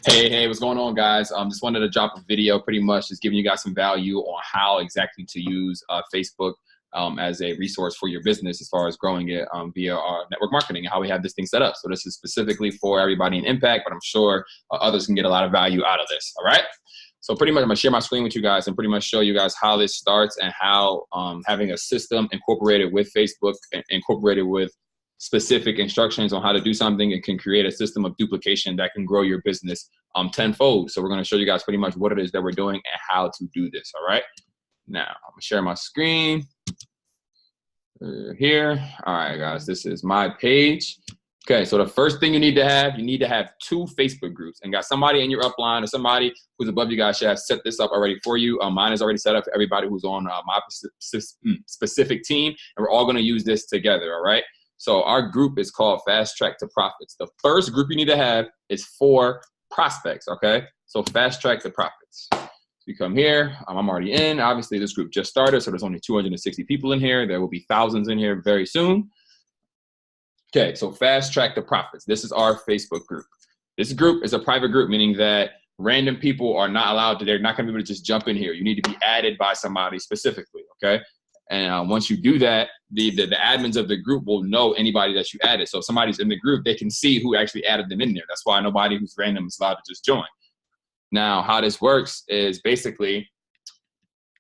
Hey, what's going on, guys? Just wanted to drop a video, pretty much just giving you guys some value on how exactly to use Facebook as a resource for your business as far as growing it via our network marketing and how we have this thing set up. So this is specifically for everybody in impact, but I'm sure others can get a lot of value out of this. All right. So pretty much I'm gonna share my screen with you guys and pretty much show you guys how this starts and how having a system incorporated with Facebook and incorporated with specific instructions on how to do something, it can create a system of duplication that can grow your business tenfold. So we're going to show you guys pretty much what it is that we're doing and how to do this. All right. Now I'm going to share my screen here. All right, guys, this is my page. Okay, so the first thing you need to have 2 Facebook groups, and got somebody in your upline or somebody who's above you guys should have set this up already for you. Mine is already set up for everybody who's on my specific team, and we're all going to use this together. All right. So our group is called Fast Track to Profits. The first group you need to have is for prospects, okay? So Fast Track to Profits. So you come here, I'm already in. Obviously, this group just started, so there's only 260 people in here. There will be thousands in here very soon. Okay, so Fast Track to Profits. This is our Facebook group. This group is a private group, meaning that random people are not allowed to, they're not gonna be able to just jump in here. You need to be added by somebody specifically, okay? And once you do that, the admins of the group will know anybody that you added. So if somebody's in the group, they can see who actually added them in there. That's why nobody who's random is allowed to just join. Now, how this works is basically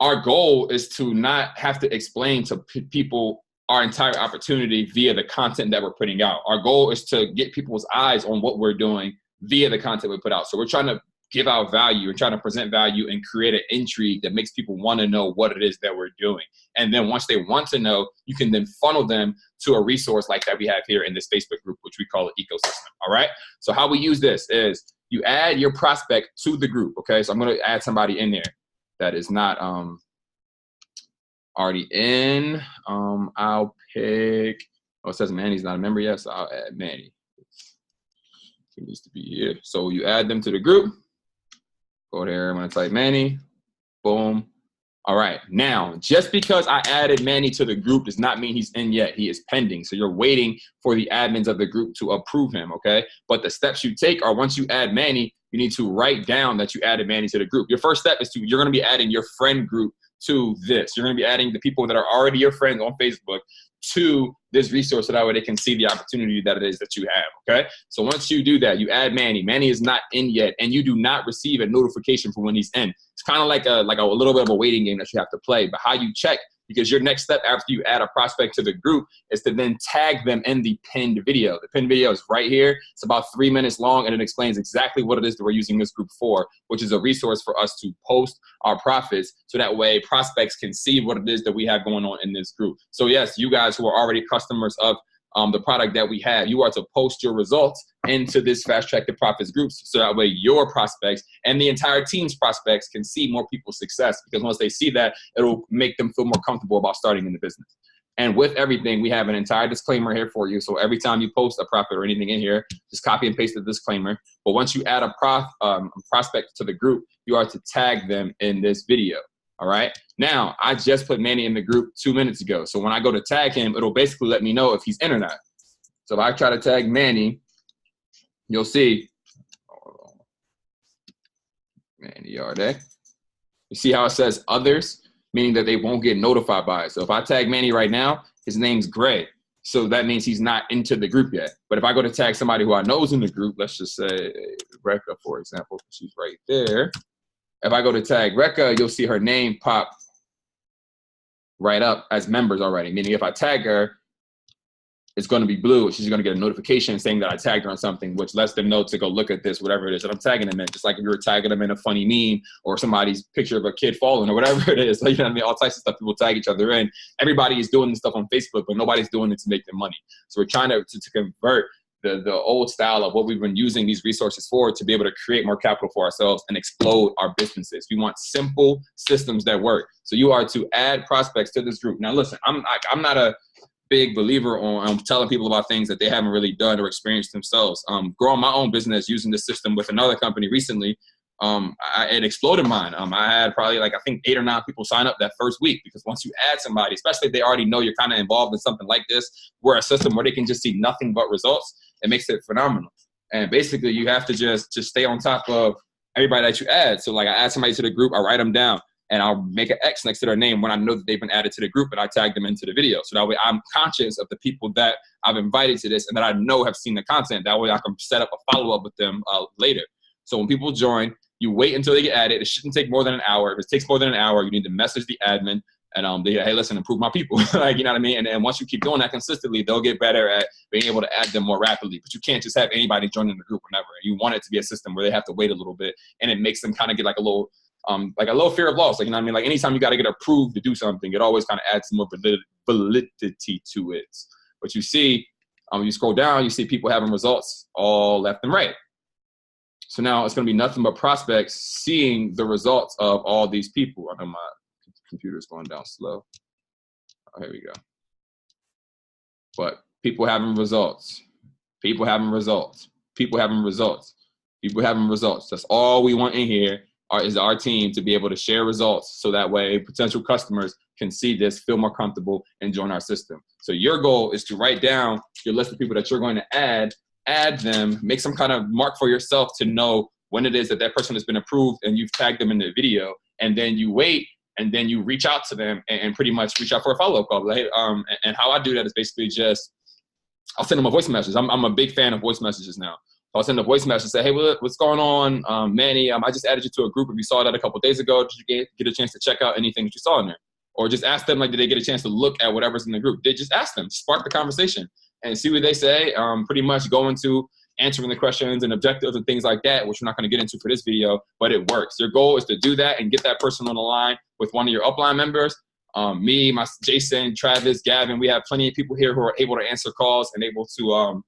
our goal is to not have to explain to people our entire opportunity via the content that we're putting out. Our goal is to get people's eyes on what we're doing via the content we put out. So we're trying to give out value and trying to present value and create an intrigue that makes people want to know what it is that we're doing. And then once they want to know, you can then funnel them to a resource like that we have here in this Facebook group, which we call an ecosystem. All right. So how we use this is you add your prospect to the group. Okay. So I'm going to add somebody in there that is not already in. I'll pick, oh, it says Manny's not a member yet. So I'll add Manny. He needs to be here. So you add them to the group. Go there, I'm gonna type Manny, boom. All right, now, just because I added Manny to the group does not mean he's in yet, he is pending. So you're waiting for the admins of the group to approve him, okay? But the steps you take are once you add Manny, you need to write down that you added Manny to the group. Your first step is you're gonna be adding your friend group to this. You're gonna be adding the people that are already your friends on Facebook to this resource so that way they can see the opportunity that it is that you have, okay? So once you do that, you add Manny. Manny is not in yet, and you do not receive a notification for when he's in. It's kind of like a little bit of a waiting game that you have to play, but how you check, because your next step after you add a prospect to the group is to then tag them in the pinned video. The pinned video is right here. It's about 3 minutes long, and it explains exactly what it is that we're using this group for, which is a resource for us to post our profits so that way prospects can see what it is that we have going on in this group. So yes, you guys who are already customers of the product that we have, you are to post your results into this Fast Track to Profits groups so that way your prospects and the entire team's prospects can see more people's success, because once they see that, it'll make them feel more comfortable about starting in the business. And with everything, we have an entire disclaimer here for you. So every time you post a profit or anything in here, just copy and paste the disclaimer. But once you add a prospect to the group, you are to tag them in this video. All right. Now, I just put Manny in the group 2 minutes ago. So when I go to tag him, it'll basically let me know if he's in or not. So if I try to tag Manny, you'll see, Manny, are they? You see how it says others, meaning that they won't get notified by it. So if I tag Manny right now, his name's Greg. So that means he's not into the group yet. But if I go to tag somebody who I know is in the group, let's just say Rekha, for example, she's right there. If I go to tag Rekha, you'll see her name pop right up as members already, meaning if I tag her, it's going to be blue. She's going to get a notification saying that I tagged her on something, which lets them know to go look at this, whatever it is that I'm tagging them in. Just like if you were tagging them in a funny meme or somebody's picture of a kid falling or whatever it is. Like, you know what I mean? All types of stuff people tag each other in. Everybody is doing this stuff on Facebook, but nobody's doing it to make them money. So we're trying to convert the old style of what we've been using these resources for to be able to create more capital for ourselves and explode our businesses. We want simple systems that work. So you are to add prospects to this group. Now, listen, I'm not a big believer on telling people about things that they haven't really done or experienced themselves. Growing my own business using this system with another company recently, it exploded mine. I had probably I think 8 or 9 people sign up that first week, because once you add somebody, especially if they already know you're kind of involved in something like this, where a system where they can just see nothing but results, it makes it phenomenal. And basically you have to just stay on top of everybody that you add. So like I add somebody to the group, I write them down and I'll make an X next to their name when I know that they've been added to the group, and I tag them into the video. So that way I'm conscious of the people that I've invited to this and that I know have seen the content. That way I can set up a follow-up with them later. So when people join, you wait until they get added. It shouldn't take more than an hour. If it takes more than an hour, you need to message the admin and they, hey, listen, improve my people. Like, you know what I mean? And once you keep doing that consistently, they'll get better at being able to add them more rapidly. But you can't just have anybody joining the group whenever. You want it to be a system where they have to wait a little bit, and it makes them kind of get like a little fear of loss. Like, you know what I mean? Like anytime you got to get approved to do something, it always kind of adds some more validity to it. But you see, you scroll down, you see people having results all left and right. So now it's going to be nothing but prospects seeing the results of all these people. I know my computer's going down slow. Oh, here we go. But people having results. People having results. People having results. People having results. That's all we want in here is our team to be able to share results, so that way potential customers can see this, feel more comfortable, and join our system. So your goal is to write down your list of people that you're going to add them, make some kind of mark for yourself to know when it is that person has been approved and you've tagged them in the video, and then you wait and then you reach out to them and pretty much reach out for a follow-up call. Like, and how I do that is basically just, I'll send them a voice message. I'm a big fan of voice messages now. I'll send a voice message and say, hey, what's going on? Manny, I just added you to a group. If you saw that a couple of days ago, did you get a chance to check out anything that you saw in there? Or just ask them, like, did they get a chance to look at whatever's in the group? They just ask them, spark the conversation and see what they say. Pretty much go into answering the questions and objectives and things like that, which we're not going to get into for this video, but it works. Your goal is to do that and get that person on the line with one of your upline members. Me, Jason, Travis, Gavin, we have plenty of people here who are able to answer calls and able to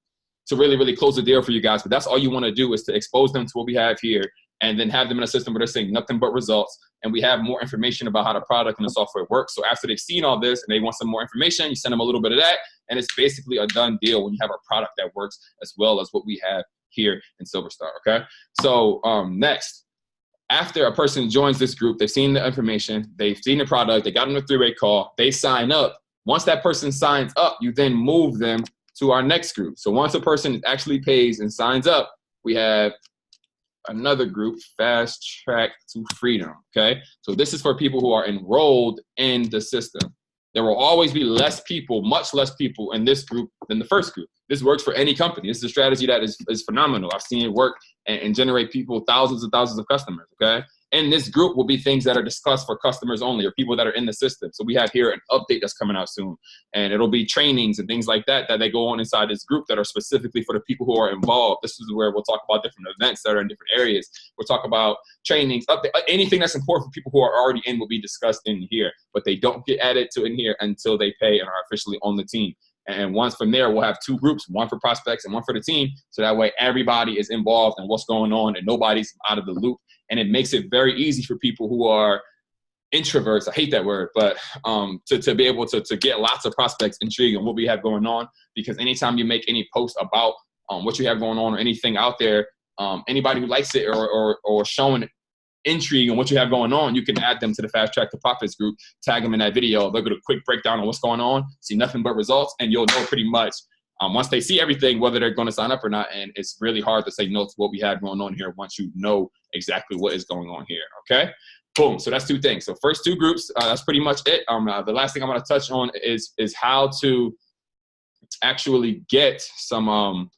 really, really close the deal for you guys. But that's all you want to do, is to expose them to what we have here and then have them in a system where they're seeing nothing but results. And we have more information about how the product and the software works. So after they've seen all this and they want some more information, you send them a little bit of that, and it's basically a done deal when you have a product that works as well as what we have here in Silverstar, okay? So next, after a person joins this group, they've seen the information, they've seen the product, they got on a three-way call, they sign up. Once that person signs up, you then move them to our next group. So once a person actually pays and signs up, we have another group, Fast Track to Freedom, okay? So this is for people who are enrolled in the system. There will always be less people, much less people in this group than the first group. This works for any company. This is a strategy that is phenomenal. I've seen it work and generate people thousands and thousands of customers, okay? In this group will be things that are discussed for customers only, or people that are in the system. So we have here an update that's coming out soon, and it'll be trainings and things like that they go on inside this group that are specifically for the people who are involved. This is where we'll talk about different events that are in different areas. We'll talk about trainings, update, anything that's important for people who are already in will be discussed in here, but they don't get added to in here until they pay and are officially on the team. And once from there, we'll have two groups, one for prospects and one for the team. So that way everybody is involved in what's going on and nobody's out of the loop. And it makes it very easy for people who are introverts, I hate that word, but to be able to get lots of prospects intrigued on what we have going on. Because anytime you make any post about what you have going on or anything out there, anybody who likes it or showing intrigue on what you have going on, you can add them to the Fast Track to Profits group, tag them in that video. They'll get a quick breakdown on what's going on, see nothing but results, and you'll know pretty much once they see everything, whether they're going to sign up or not. And it's really hard to say no to what we have going on here once you know exactly what is going on here, okay? Boom, so that's two things. So first two groups, that's pretty much it. The last thing I'm going to touch on is how to actually get some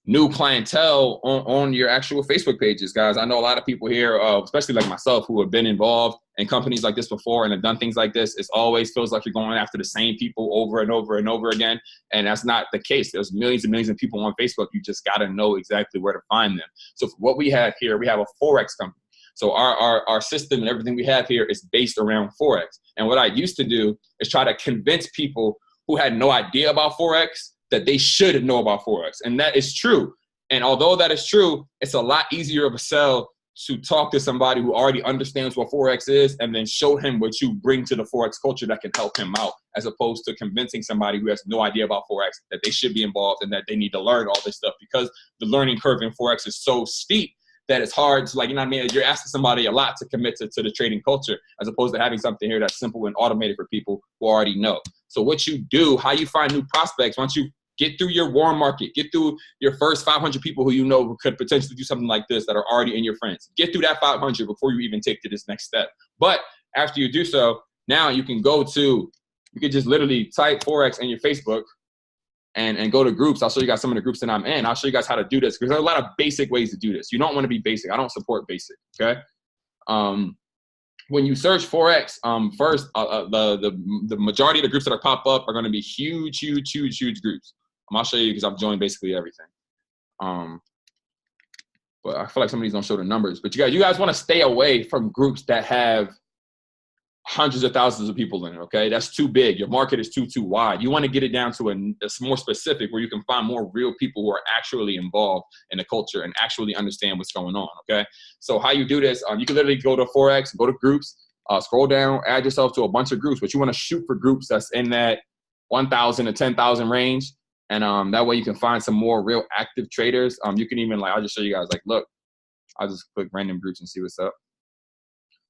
new clientele on your actual Facebook pages, guys. I know a lot of people here, especially like myself, who have been involved in companies like this before and have done things like this. It always feels like you're going after the same people over and over and over again. And that's not the case. There's millions and millions of people on Facebook. You just got to know exactly where to find them. So for what we have here, we have a Forex company. So our system and everything we have here is based around Forex. And what I used to do is try to convince people who had no idea about Forex that they should know about Forex. And that is true. And although that is true, it's a lot easier of a sell to talk to somebody who already understands what Forex is and then show him what you bring to the Forex culture that can help him out, as opposed to convincing somebody who has no idea about Forex that they should be involved and that they need to learn all this stuff, because the learning curve in Forex is so steep that it's hard to, like, you know what I mean? You're asking somebody a lot to commit to the trading culture, as opposed to having something here that's simple and automated for people who already know. So what you do, how you find new prospects, once you Get through your warm market. Get through your first 500 people who you know could potentially do something like this that are already in your friends. Get through that 500 before you even take to this next step. But after you do so, now you can you can just literally type Forex in your Facebook and go to groups. I'll show you guys some of the groups that I'm in. I'll show you guys how to do this because there are a lot of basic ways to do this. You don't want to be basic. I don't support basic, okay? When you search Forex, first, the majority of the groups that are pop up are going to be huge groups. I'll show you because I've joined basically everything. But I feel like some of these don't show the numbers. But you guys want to stay away from groups that have hundreds of thousands of people in it, okay? That's too big. Your market is too wide. You want to get it down to a more specific where you can find more real people who are actually involved in the culture and actually understand what's going on, okay? So how you do this, you can literally go to Forex, go to groups, scroll down, add yourself to a bunch of groups, but you want to shoot for groups that's in that 1,000 to 10,000 range. And that way you can find some more real active traders. You can even, I'll just show you guys, look, I'll just click random groups and see what's up.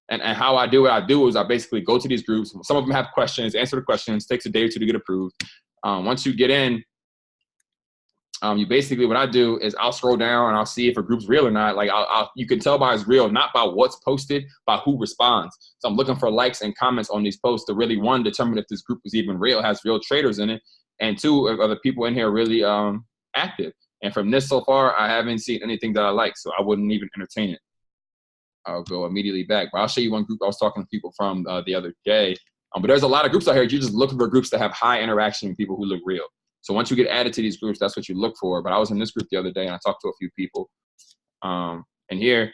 And how I do is I basically go to these groups. Some of them have questions, answer the questions, takes a day or two to get approved. Once you get in, you basically, what I do is I'll scroll down and I'll see if a group's real or not. You can tell by it's real, not by what's posted, by who responds. So I'm looking for likes and comments on these posts to really, one, determine if this group is even real, has real traders in it, and two, are the people in here really active. And from this so far, I haven't seen anything that I like, so I wouldn't even entertain it. I'll go immediately back. But I'll show you one group I was talking to people from the other day. But there's a lot of groups out here. You're just looking for groups that have high interaction with people who look real. So once you get added to these groups, that's what you look for. But I was in this group the other day, and I talked to a few people. And here,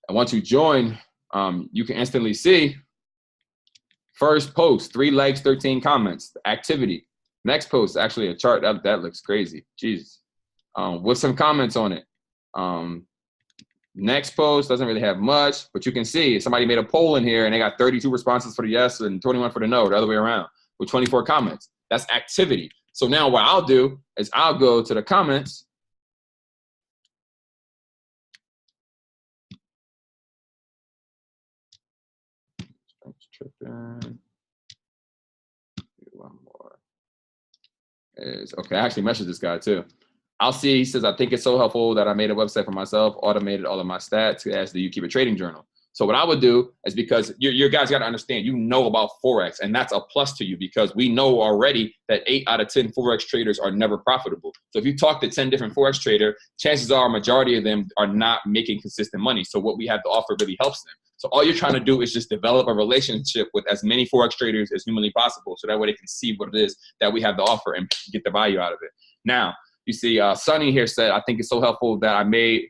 and once you join, you can instantly see first post, 3 likes, 13 comments, activity. Next post, actually a chart. That looks crazy. Jesus. With some comments on it. Next post doesn't really have much, but you can see somebody made a poll in here and they got 32 responses for the yes and 21 for the no, the other way around, with 24 comments. That's activity. So now what I'll do is I'll go to the comments. One more. Okay, I actually messaged this guy too. I'll see, he says, I think it's so helpful that I made a website for myself, automated all of my stats, as do you keep a trading journal. So what I would do is, because you guys got to understand, you know about Forex, and that's a plus to you because we know already that 8 out of 10 Forex traders are never profitable. So if you talk to 10 different Forex traders, chances are a majority of them are not making consistent money. So what we have to offer really helps them. So all you're trying to do is just develop a relationship with as many Forex traders as humanly possible, so that way they can see what it is that we have to offer and get the value out of it. Now, you see, Sonny here said, I think it's so helpful that I made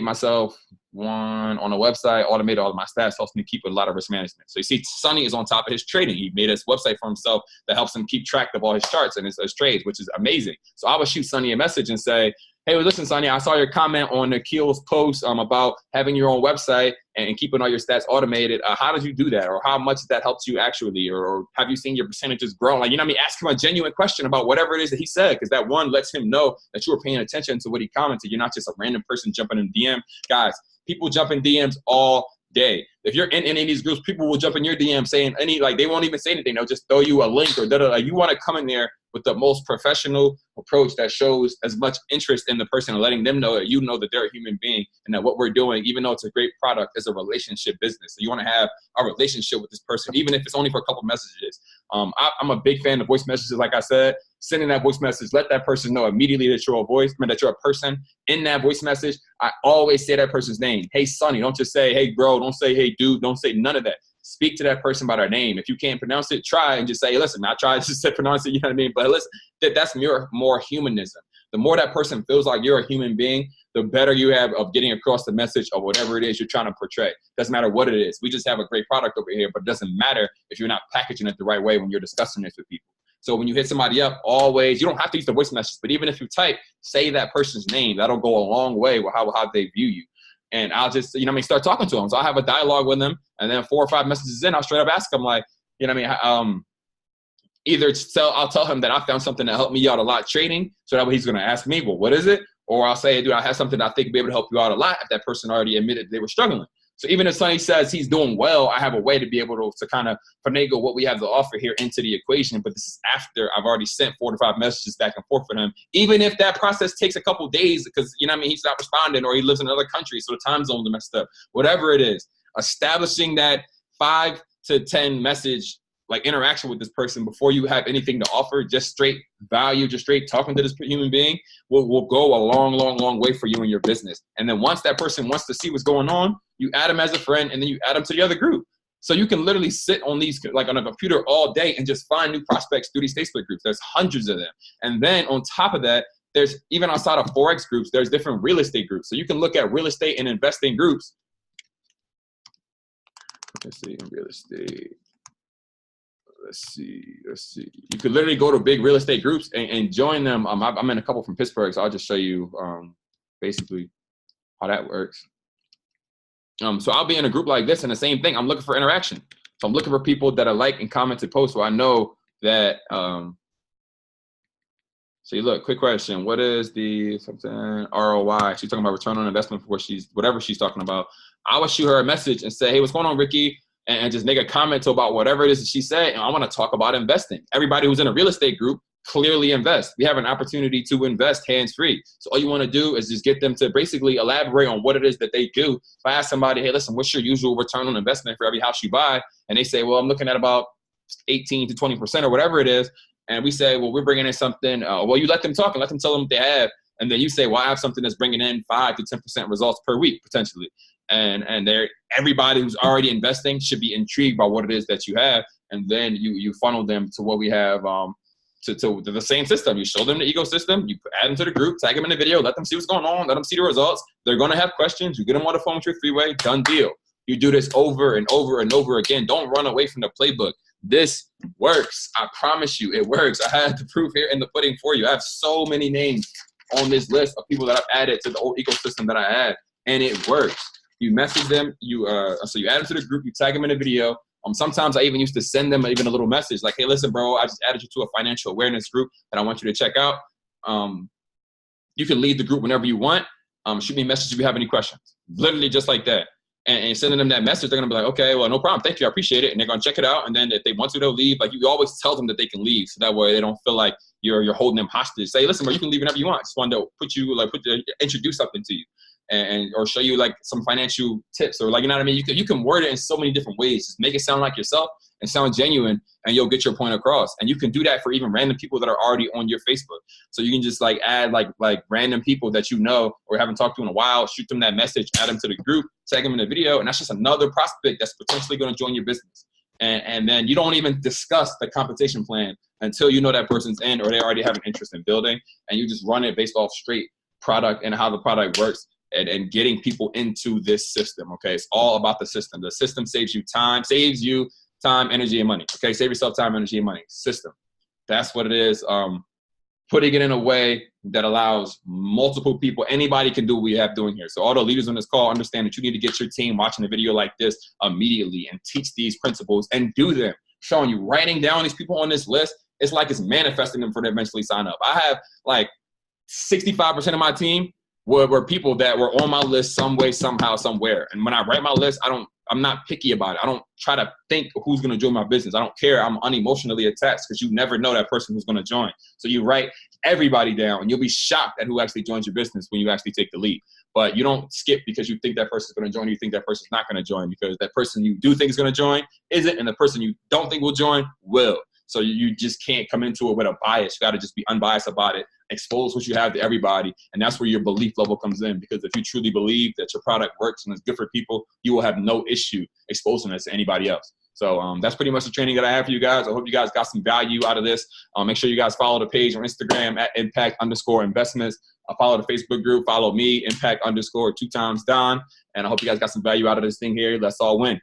myself one on a website, automated all of my stats, helps me keep a lot of risk management. So you see, Sonny is on top of his trading. He made his website for himself that helps him keep track of all his charts and his trades, which is amazing. So I would shoot Sonny a message and say, hey, well, listen, Sonny, I saw your comment on Nikhil's post about having your own website and keeping all your stats automated. How did you do that? Or how much that helps you actually? Or have you seen your percentages grow? Like, you know what I mean? Ask him a genuine question about whatever it is that he said, because that one lets him know that you were paying attention to what he commented. You're not just a random person jumping in DM. Guys, people jump in DMs all day. If you're in any of these groups, people will jump in your DM saying they won't even say anything. They'll just throw you a link or da-da-da. You want to come in there with the most professional approach that shows as much interest in the person and letting them know that you know that they're a human being and that what we're doing, even though it's a great product, is a relationship business. So you want to have a relationship with this person, even if it's only for a couple messages. I'm a big fan of voice messages. Like I said, sending that voice message, let that person know immediately that you're a voice, that you're a person. In that voice message, I always say that person's name. Hey, Sonny. Don't just say, hey, bro. Don't say, hey, dude. Don't say none of that. Speak to that person by their name. If you can't pronounce it, try and just say, listen, I tried to pronounce it, you know what I mean? But listen, that's more humanism. The more that person feels like you're a human being, the better you have of getting across the message of whatever it is you're trying to portray. Doesn't matter what it is. We just have a great product over here, but it doesn't matter if you're not packaging it the right way when you're discussing this with people. So when you hit somebody up, always, you don't have to use the voice message, but even if you type, say that person's name. That'll go a long way with how they view you. And I'll just, start talking to them. So I'll have a dialogue with them. And then 4 or 5 messages in, I'll straight up ask them, like, either I'll tell him that I found something that helped me out a lot trading. So that way he's going to ask me, well, what is it? Or I'll say, dude, I have something that I think will be able to help you out a lot if that person already admitted they were struggling. So even if Sonny says he's doing well, I have a way to be able to kind of finagle what we have to offer here into the equation. But this is after I've already sent 4 to 5 messages back and forth for him. Even if that process takes a couple days because, you know what I mean, he's not responding or he lives in another country, so the time zones are messed up. Whatever it is, establishing that 5 to 10 message like interaction with this person before you have anything to offer, just straight value, just straight talking to this human being will go a long, long, long way for you and your business. And then once that person wants to see what's going on, you add them as a friend and then you add them to the other group. So you can literally sit on these, like on a computer all day and just find new prospects through these Facebook groups. There's hundreds of them. And then on top of that, there's even outside of Forex groups, there's different real estate groups. So you can look at real estate and investing groups. Let's see, real estate. Let's see. You could literally go to big real estate groups and join them. I'm in a couple from Pittsburgh, so I'll just show you basically how that works. So I'll be in a group like this, and the same thing. I'm looking for interaction. So I'm looking for people that are like and comment to post. So I know that. So you look. Quick question: what is the something ROI? She's talking about return on investment for whatever she's talking about. I would shoot her a message and say, "Hey, what's going on, Ricky?" And just make a comment about whatever it is that she said. And I want to talk about investing. Everybody who's in a real estate group clearly invest. We have an opportunity to invest hands-free. So all you want to do is just get them to basically elaborate on what it is that they do. If I ask somebody, hey, listen, what's your usual return on investment for every house you buy? And they say, well, I'm looking at about 18 to 20% or whatever it is. And we say, well, we're bringing in something. Well, you let them talk and let them tell them what they have. And then you say, well, I have something that's bringing in 5 to 10% results per week, potentially. And everybody who's already investing should be intrigued by what it is that you have. And then you funnel them to what we have to the same system. You show them the ecosystem, you add them to the group, tag them in the video, let them see what's going on, let them see the results. They're going to have questions. You get them on the phone with your three-way, done deal. You do this over and over and over again. Don't run away from the playbook. This works. I promise you it works. I had the proof here in the pudding for you. I have so many names on this list of people that I've added to the old ecosystem that I had, and it works. You message them, so you add them to the group, you tag them in a video. Sometimes I even used to send them even a little message like, hey, listen, bro, I just added you to a financial awareness group that I want you to check out. You can lead the group whenever you want. Shoot me a message if you have any questions. Literally just like that. And sending them that message, they're going to be like, okay, well, no problem. Thank you. I appreciate it. And they're going to check it out. And then if they want to, they'll leave. Like, you always tell them that they can leave. So that way they don't feel like you're holding them hostage. Say, listen, bro, you can leave whenever you want. Just wanted to introduce something to you. Or show you like some financial tips, or like, you know what I mean? You can word it in so many different ways. Just make it sound like yourself and sound genuine, and you'll get your point across. And you can do that for even random people that are already on your Facebook. So you can just like add like random people that you know or haven't talked to in a while, shoot them that message, add them to the group, tag them in the video, and that's just another prospect that's potentially going to join your business. And then you don't even discuss the compensation plan until you know that person's in or they already have an interest in building, and you just run it based off straight product and how the product works. And getting people into this system, okay? It's all about the system. The system saves you, energy, and money, okay? Save yourself time, energy, and money. System. That's what it is. Putting it in a way that allows multiple people, anybody can do what we have doing here. So all the leaders on this call understand that you need to get your team watching a video like this immediately and teach these principles and do them. Showing you, writing down these people on this list, it's like it's manifesting them for them to eventually sign up. I have like 65% of my team were people that were on my list some way, somehow, somewhere. And when I write my list, I'm not picky about it. I don't try to think who's going to join my business. I don't care. I'm unemotionally attached because you never know that person who's going to join. So you write everybody down, and you'll be shocked at who actually joins your business when you actually take the lead. But you don't skip because you think that person's going to join, or you think that person's not going to join, because that person you do think is going to join isn't, and the person you don't think will join will. So you just can't come into it with a bias. You got to just be unbiased about it. Expose what you have to everybody. And that's where your belief level comes in. Because if you truly believe that your product works and it's good for people, you will have no issue exposing it to anybody else. So that's pretty much the training that I have for you guys. I hope you guys got some value out of this. Make sure you guys follow the page on Instagram at impact_investments. Follow the Facebook group. Follow me, impact_2 times Don. And I hope you guys got some value out of this thing here. Let's all win.